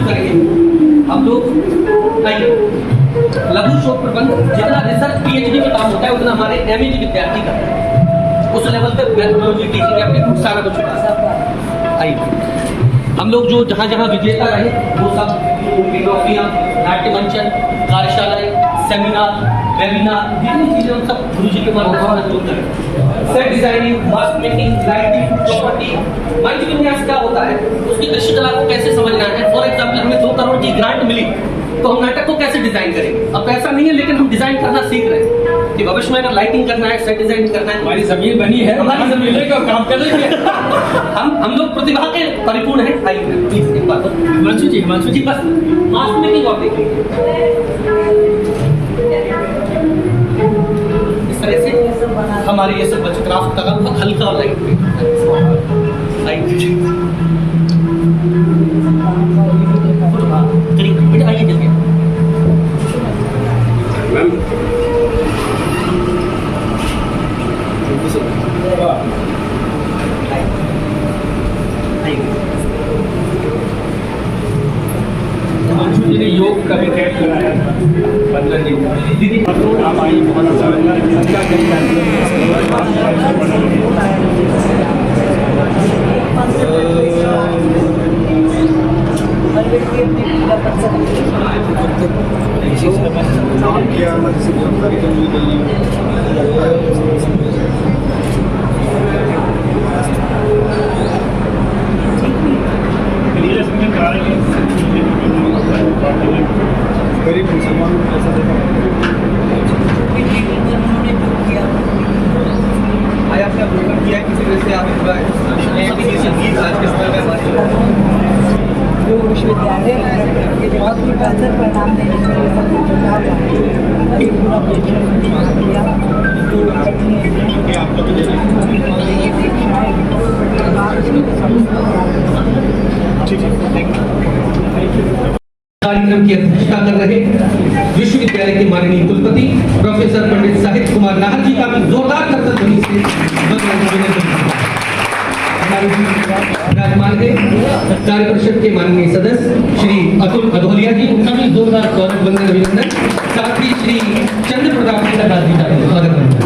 शुरू करेंगे। हम लोग आइए, लघु शोध प्रबंध जितना रिसर्च पीएचडी में काम होता है उतना हमारे एमए विद्यार्थी करते हैं। उस लेवल पे मेथोडोलॉजी टीचिंग अपने सारा कुछ होता है। आइए, हम लोग जो जहाँ जहाँ विजेता रहे वो सब ट्रॉफियाँ, नाट्य मंचन, कार्यशालाएं, सेमिनार, वेबिनार, जितनी चीजें हम सब गुरु जी के माध्यम से set designing, mask making, lighting, property, मंच विन्यास क्या होता है, उसकी दृश्यकला को कैसे समझना है। फॉर एग्जाम्पल हमें 2 करोड़ की ग्रांट मिली तो हम नाटक को कैसे डिजाइन करेंगे। अब पैसा नहीं है लेकिन हम डिजाइन करना सीख रहे हैं कि भविष्य में अगर लाइटिंग करना है, सेट डिजाइन करना है। हमारी जमीन बनी है, हमारी जमीन का काम कर रही है। हम लोग प्रतिभा के परिपूर्ण हैं। आइए प्लीज एक बार हिमांशु जी बस मास्क मेकिंग और देखिए इस तरह से हमारे ये सब बच्चे क्राफ्ट का बहुत हल्का और लाइट बेटा आइए जल्दी जी ने योग का भी कैंप कराया था 15 दिन। दीदी आप आई, बहुत अच्छा लगा। क्या गरीब मुसलमानों को कैसा देखा भाई आपने अवलोकन किया किसी वजह से आप गीत आज के समय में हमारे योग विश्वविद्यालय बहुत ही बेहतर परिणाम देने के लिए अभी पूरा किया कार्यक्रम की अध्यक्षता कर रहे विश्वविद्यालय के माननीय कुलपति प्रोफेसर पंडित साहित्य कुमार नाहर जी का भी जोरदार करतब ध्वनि से विराजमान है। कार्य परिषद के माननीय सदस्य श्री अतुल अधोलिया जी, उनका भी जोरदार स्वागत वंदन अभिनंदन। साथ ही श्री चंद्र प्रताप जी का स्वागत वंदन।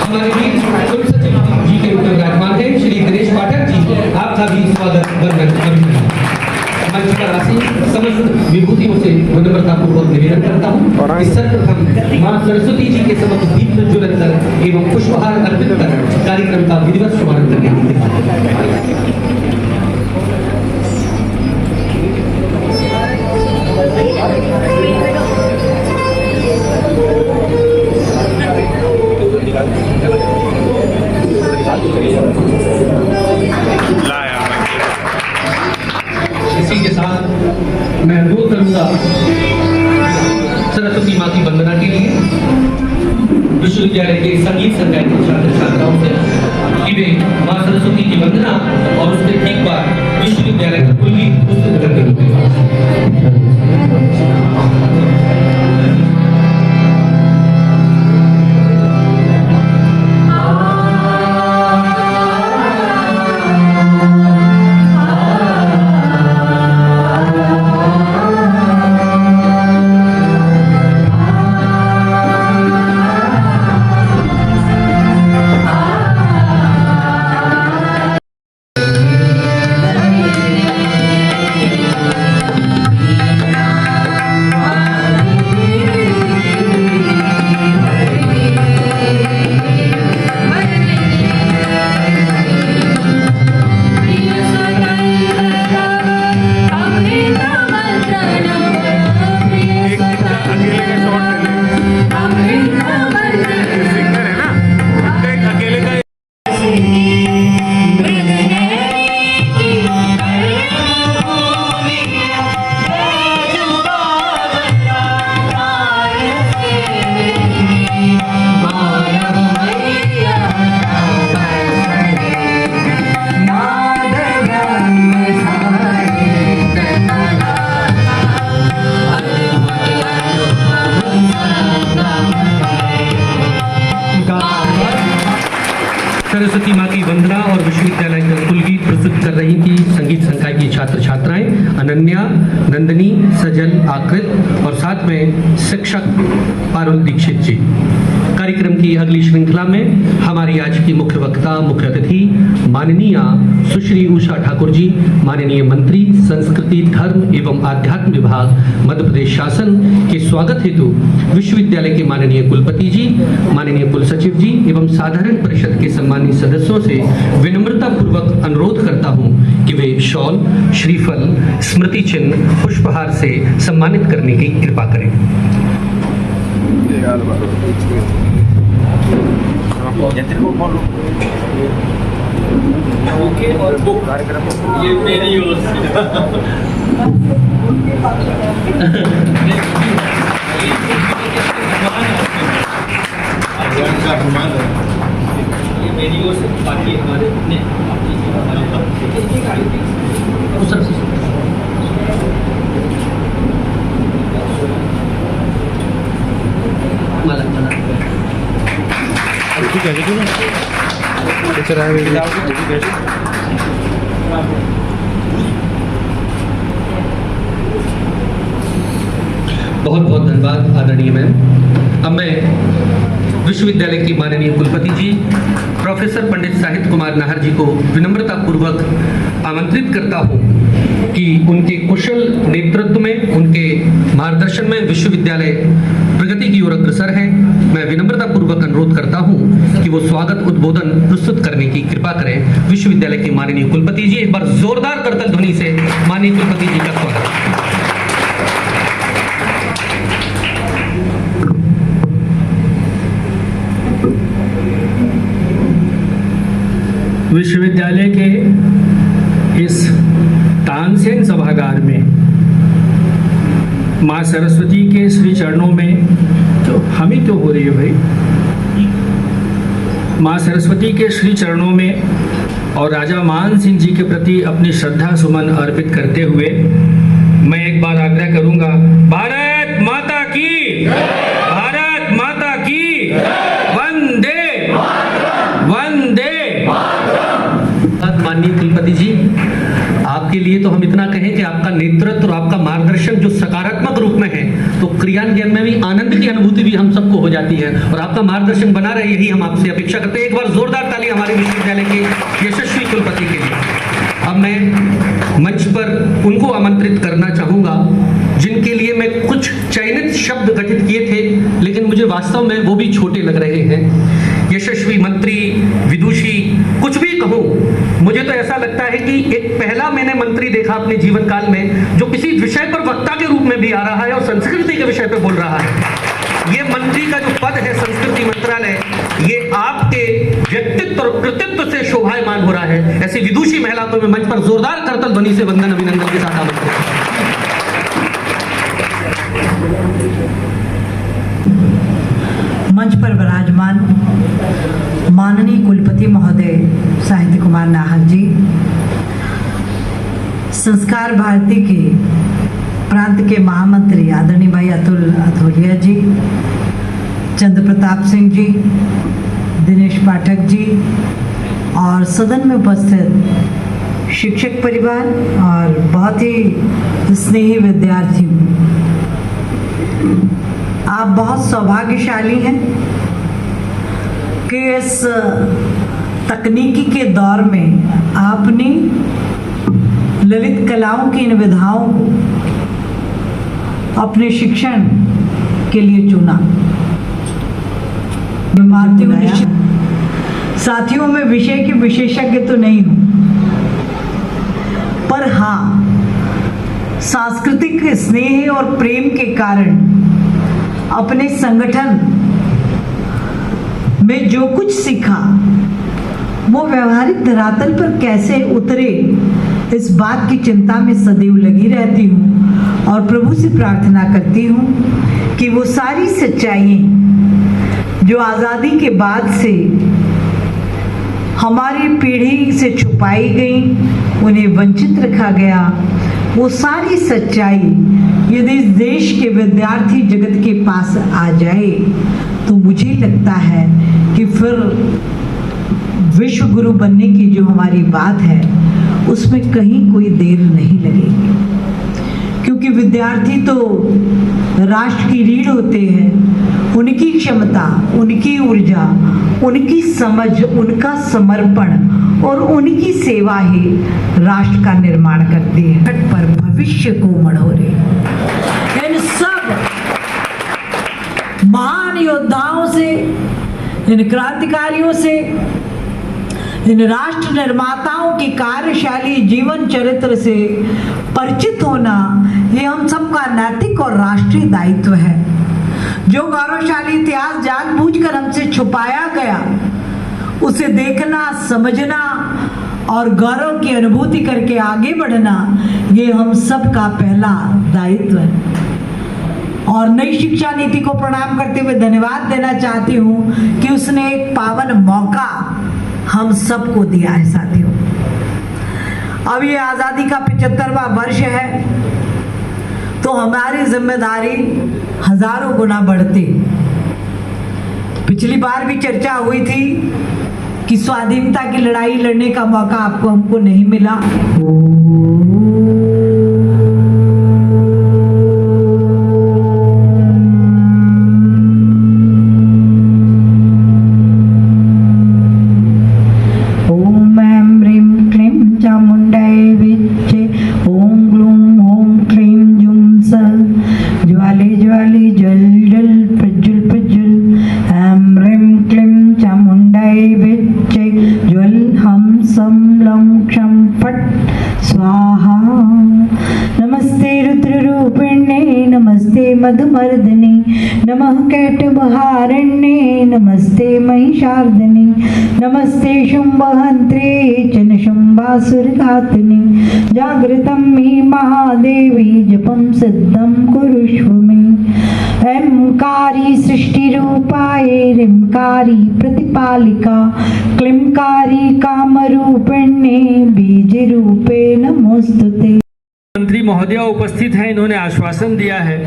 हमारे भी कुल सचिव जी के रूप में विराजमान है श्री दिनेश पाठक जी, आपका भी स्वागत वंदन अभिनंदन। मंच पर आसीन समस्त विभूतियों से विनम्रता पूर्वक निवेदन करता हूँ कि सर्वप्रथम मां सरस्वती जी के समक्ष दीप प्रज्वलन कर एवं पुष्पहार अर्पित कर कार्यक्रम का विधिवत शुभारंभ करने इसी के साथ मैं अनुरोध करूंगा सरस्वती माँ की वंदना के लिए विश्वविद्यालय के संगीत संकाय के छात्र छात्राओं से कि वे माँ सरस्वती की वंदना और उसके ठीक बाद विश्वविद्यालय का कुल गीत प्रस्तुत करते हुए सजल आकृत और साथ में शिक्षक पारुल दीक्षित जी। कार्यक्रम की अगली श्रृंखला में हमारी आज की मुख्य वक्ता, मुख्य अतिथि माननीय सुश्री उषा ठाकुर जी, माननीय मंत्री संस्कृति, धर्म एवं आध्यात्म विभाग मध्य प्रदेश शासन के स्वागत हेतु विश्वविद्यालय के माननीय कुलपति जी, माननीय कुलसचिव जी एवं साधारण परिषद के सम्मानित सदस्यों से विनम्रता पूर्वक अनुरोध करता हूं कि वे शॉल, श्रीफल, स्मृति चिन्ह, पुष्पहार से सम्मानित करने की कृपा करें। ओके और बुक कार्यक्रम ये मेरी ओर से ये मेरी ओर से बाकी हमारे अपने ठीक है बहुत बहुत धन्यवाद आदरणीय मैम। अब मैं विश्वविद्यालय की माननीय कुलपति जी प्रोफेसर पंडित साहित्य कुमार नाहर जी को विनम्रता पूर्वक आमंत्रित करता हूं कि उनके कुशल नेतृत्व में, उनके मार्गदर्शन में विश्वविद्यालय प्रगति की ओर अग्रसर है। मैं विनम्रता पूर्वक अनुरोध करता हूं कि वो स्वागत उद्बोधन प्रस्तुत करने की कृपा करें। विश्वविद्यालय के माननीय कुलपति जी, एक बार जोरदार करतल ध्वनि से माननीय कुलपति जी का स्वागत। विश्वविद्यालय के इस तानसेन सभागार में माँ सरस्वती के श्री चरणों में, तो हम ही तो हो रही है भाई, माँ सरस्वती के श्री चरणों में और राजा मान सिंह जी के प्रति अपनी श्रद्धा सुमन अर्पित करते हुए मैं एक बार आग्रह करूंगा, भारत माता की, भारत माता की, वंदे वंदे। माननीय कुलपति जी, आपके लिए तो हम इतना कहें कि आपका नेतृत्व और आपका मार्गदर्शन जो सकारात्मक रूप में है, तो क्रियान्वयन में भी आनंद की अनुभूति भी हम सबको हो जाती है और आपका मार्गदर्शन बना रहे, यही हम आपसे अपेक्षा करते हैं। एक बार जोरदार ताली हमारे विश्वविद्यालय के यशस्वी कुलपति के लिए। अब मैं मंच पर उनको आमंत्रित करना चाहूंगा जिनके लिए मैं कुछ चयनित शब्द गठित किए थे, लेकिन मुझे वास्तव में वो भी छोटे लग रहे हैं। यशस्वी मंत्री, विदुषी, कुछ भी कहूं, मुझे तो ऐसा लगता है कि एक पहला मैंने मंत्री देखा अपने जीवन काल में जो किसी विषय पर वक्ता के रूप में भी आ रहा है और संस्कृति के विषय पर बोल रहा है। ये मंत्री का जो पद है संस्कृति मंत्रालय, ये आपके व्यक्तित्व और कृतित्व से शोभायमान हो रहा है। ऐसी विदुषी महिला को मैं मंच पर जोरदार करतल ध्वनि से वंदन अभिनंदन के साथ आमंत्रित। मंच पर विराजमान माननीय कुलपति महोदय साहित्य कुमार नाहर जी, संस्कार भारती के प्रांत के महामंत्री आदरणीय भाई अतुल अथोलिया जी, चंद्र प्रताप सिंह जी, दिनेश पाठक जी और सदन में उपस्थित शिक्षक परिवार और बहुत ही स्नेही विद्यार्थी, आप बहुत सौभाग्यशाली हैं कि इस तकनीकी के दौर में आपने ललित कलाओं की इन विधाओं को अपने शिक्षण के लिए चुना। मैं मानती हूँ साथियों में विषय के विशेषज्ञ तो नहीं हूँ, पर हाँ सांस्कृतिक स्नेह और प्रेम के कारण अपने संगठन में जो कुछ सीखा वो व्यवहारिक धरातल पर कैसे उतरे, इस बात की चिंता में सदैव लगी रहती हूँ और प्रभु से प्रार्थना करती हूँ कि वो सारी सच्चाइयाँ जो आज़ादी के बाद से हमारी पीढ़ी से छुपाई गई, उन्हें वंचित रखा गया, वो सारी सच्चाई यदि इस देश के विद्यार्थी जगत के पास आ जाए तो मुझे लगता है कि फिर विश्व गुरु बनने की जो हमारी बात है उसमें कहीं कोई देर नहीं लगेगी। क्योंकि क्योंकि विद्यार्थी तो राष्ट्र की रीढ़ होते हैं। उनकी क्षमता, उनकी ऊर्जा, उनकी समझ, उनका समर्पण और उनकी सेवा ही राष्ट्र का निर्माण करती है। पर भविष्य को मढ़ोरे इन सब महान योद्धाओं से, इन क्रांतिकारियों से, इन राष्ट्र निर्माताओं की कार्यशाली जीवन चरित्र से परिचित होना ये हम सबका नैतिक और राष्ट्रीय दायित्व है। जो गौरवशाली इतिहास जानबूझकर हमसे छुपाया गया, उसे देखना, समझना और गौरव की अनुभूति करके आगे बढ़ना, ये हम सबका पहला दायित्व है। और नई शिक्षा नीति को प्रणाम करते हुए धन्यवाद देना चाहती हूँ कि उसने एक पावन मौका हम सबको दिया है। साथियों, अब ये आज़ादी का 75वां वर्ष है, तो हमारी जिम्मेदारी हजारों गुना बढ़ती। पिछली बार भी चर्चा हुई थी कि स्वाधीनता की लड़ाई लड़ने का मौका हमको नहीं मिला। मधुमर्दिनी नमः कैटभहारण्ये नमस्ते महिषार्दिनी नमस्ते शुम्भहन्त्रे च शुम्भासुरघातिनी जागृतं मे महादेवी जपं सिद्धं कुरुष्व मे। ऐंकारी सृष्टिरूपाय ह्रींकारी प्रतिपालिका क्लींकारी कामरूपिण्ये बीजरूपे नमोस्तुते। मंत्री महोदय उपस्थित हैं, इन्होंने आश्वासन दिया है।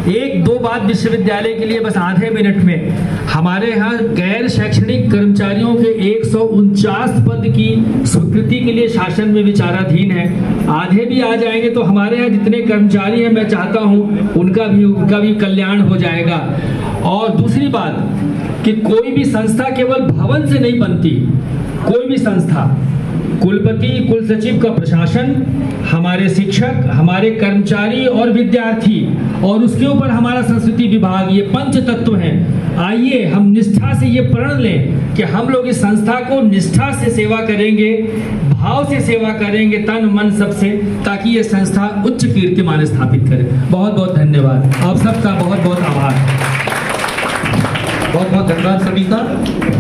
एक दो बात विश्वविद्यालय के लिए बस आधे मिनट में। हमारे यहाँ गैर शैक्षणिक कर्मचारियों के 149 पद की स्वीकृति के लिए शासन में विचाराधीन है। आधे भी आ जाएंगे तो हमारे यहाँ जितने कर्मचारी हैं, मैं चाहता हूँ उनका भी कल्याण हो जाएगा। और दूसरी बात कि कोई भी संस्था केवल भवन से नहीं बनती। कोई भी संस्था, कुलपति, कुल सचिव का प्रशासन, हमारे शिक्षक, हमारे कर्मचारी और विद्यार्थी, और उसके ऊपर हमारा संस्कृति विभाग, ये पंच तत्व हैं। आइए हम निष्ठा से ये प्रण लें कि हम लोग इस संस्था को निष्ठा से सेवा करेंगे, भाव से सेवा करेंगे, तन मन सबसे, ताकि ये संस्था उच्च कीर्तिमान स्थापित करे। बहुत बहुत धन्यवाद। आप सबका बहुत बहुत आभार। बहुत बहुत धन्यवाद सभी का।